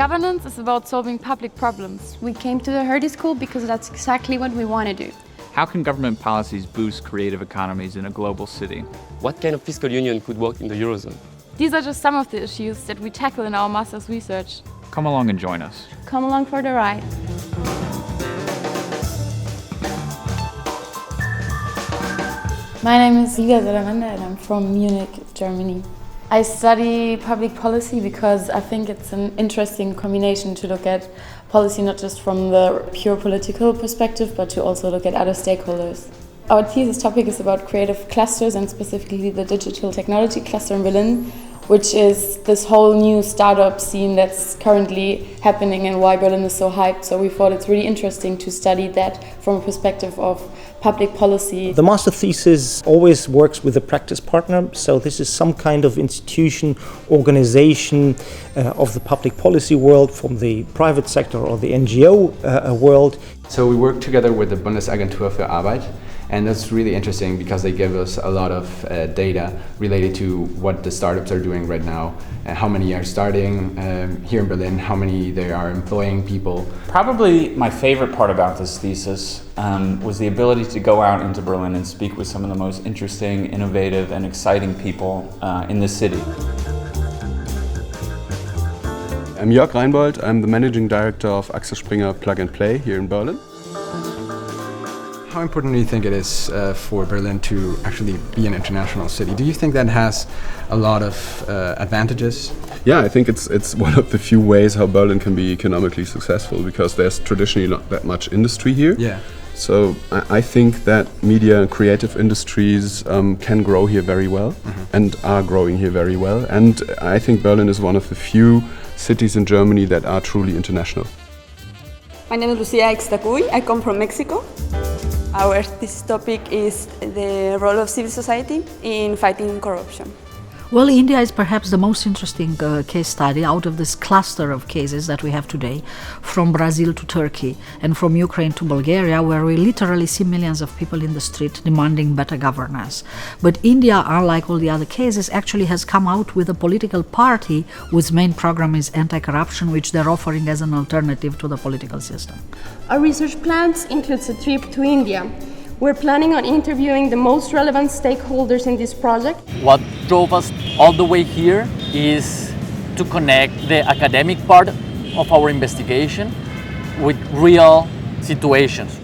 Governance is about solving public problems. We came to the Hertie School because that's exactly what we want to do. How can government policies boost creative economies in a global city? What kind of fiscal union could work in the Eurozone? These are just some of the issues that we tackle in our master's research. Come along and join us. Come along for the ride. My name is Liga Salamander and I'm from Munich, Germany. I study public policy because I think it's an interesting combination to look at policy not just from the pure political perspective, but to also look at other stakeholders. Our thesis topic is about creative clusters and specifically the digital technology cluster in Berlin, which is this whole new startup scene that's currently happening and why Berlin is so hyped. So we thought it's really interesting to study that from a perspective of public policy. The master thesis always works with a practice partner, so this is some kind of institution, organization of the public policy world from the private sector or the NGO world. So we work together with the Bundesagentur für Arbeit, and that's really interesting because they give us a lot of data related to what the startups are doing right now, how many are starting here in Berlin, how many they are employing people. Probably my favorite part about this thesis was the ability to go out into Berlin and speak with some of the most interesting, innovative and exciting people in the city. I'm Jörg Reinbold, I'm the Managing Director of Axel Springer Plug and Play here in Berlin. How important do you think it is for Berlin to actually be an international city? Do you think that has a lot of advantages? Yeah, I think it's one of the few ways how Berlin can be economically successful because there's traditionally not that much industry here. Yeah. So I think that media and creative industries can grow here very well and are growing here very well. And I think Berlin is one of the few cities in Germany that are truly international. My name is Lucia Ixtacuy. I come from Mexico. Our thesis topic is the role of civil society in fighting corruption. Well, India is perhaps the most interesting case study out of this cluster of cases that we have today, from Brazil to Turkey and from Ukraine to Bulgaria, where we literally see millions of people in the street demanding better governance. But India, unlike all the other cases, actually has come out with a political party whose main program is anti-corruption, which they're offering as an alternative to the political system. Our research plans includes a trip to India. We're planning on interviewing the most relevant stakeholders in this project. What drove us all the way here is to connect the academic part of our investigation with real situations.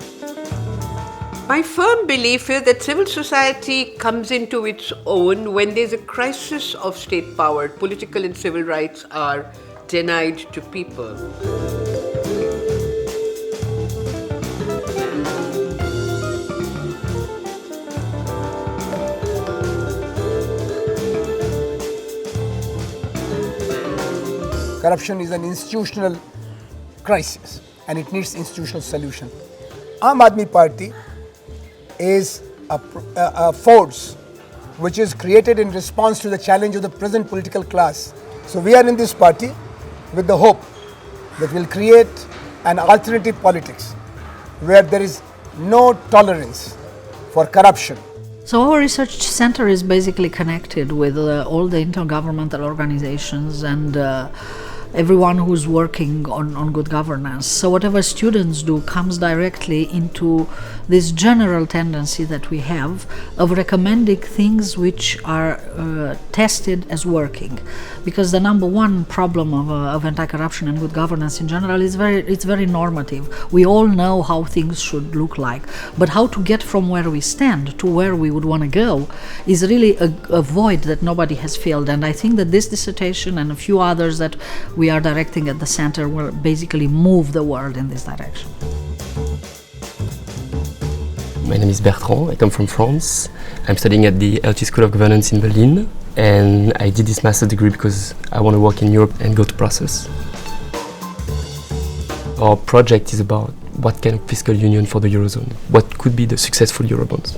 My firm belief is that civil society comes into its own when there's a crisis of state power. Political and civil rights are denied to people. Corruption is an institutional crisis and it needs institutional solution. Aam Aadmi Party is a force which is created in response to the challenge of the present political class. So we are in this party with the hope that we'll create an alternative politics where there is no tolerance for corruption. So our research center is basically connected with all the intergovernmental organizations and everyone who's working on good governance. So whatever students do comes directly into this general tendency that we have of recommending things which are tested as working. Because the number one problem of anti-corruption and good governance in general is it's very normative. We all know how things should look like, but how to get from where we stand to where we would want to go is really a void that nobody has filled. And I think that this dissertation and a few others that we are directing at the center will basically move the world in this direction. My name is Bertrand, I come from France. I'm studying at the Hertie School of Governance in Berlin, and I did this master's degree because I want to work in Europe and go to Brussels. Our project is about what kind of fiscal union for the Eurozone, what could be the successful Eurobonds.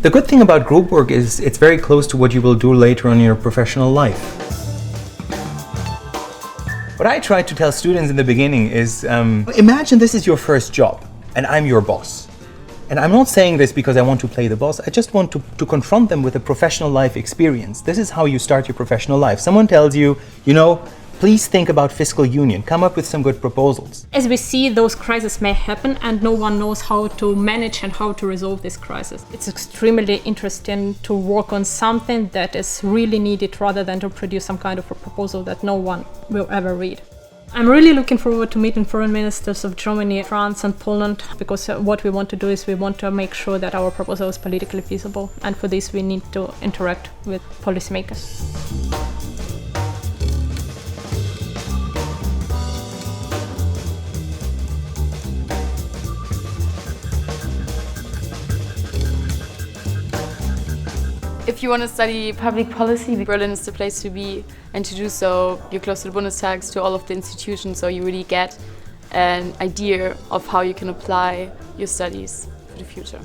The good thing about group work is it's very close to what you will do later on in your professional life. What I try to tell students in the beginning is, imagine this is your first job and I'm your boss. And I'm not saying this because I want to play the boss, I just want to confront them with a professional life experience. This is how you start your professional life. Someone tells you, you know, Please think about fiscal union. Come up with some good proposals. As we see, those crises may happen and no one knows how to manage and how to resolve this crisis. It's extremely interesting to work on something that is really needed rather than to produce some kind of a proposal that no one will ever read. I'm really looking forward to meeting foreign ministers of Germany, France and Poland, because what we want to do is we want to make sure that our proposal is politically feasible, and for this we need to interact with policymakers. If you want to study public policy, Berlin is the place to be, and to do so, you're close to the Bundestags, to all of the institutions, so you really get an idea of how you can apply your studies for the future.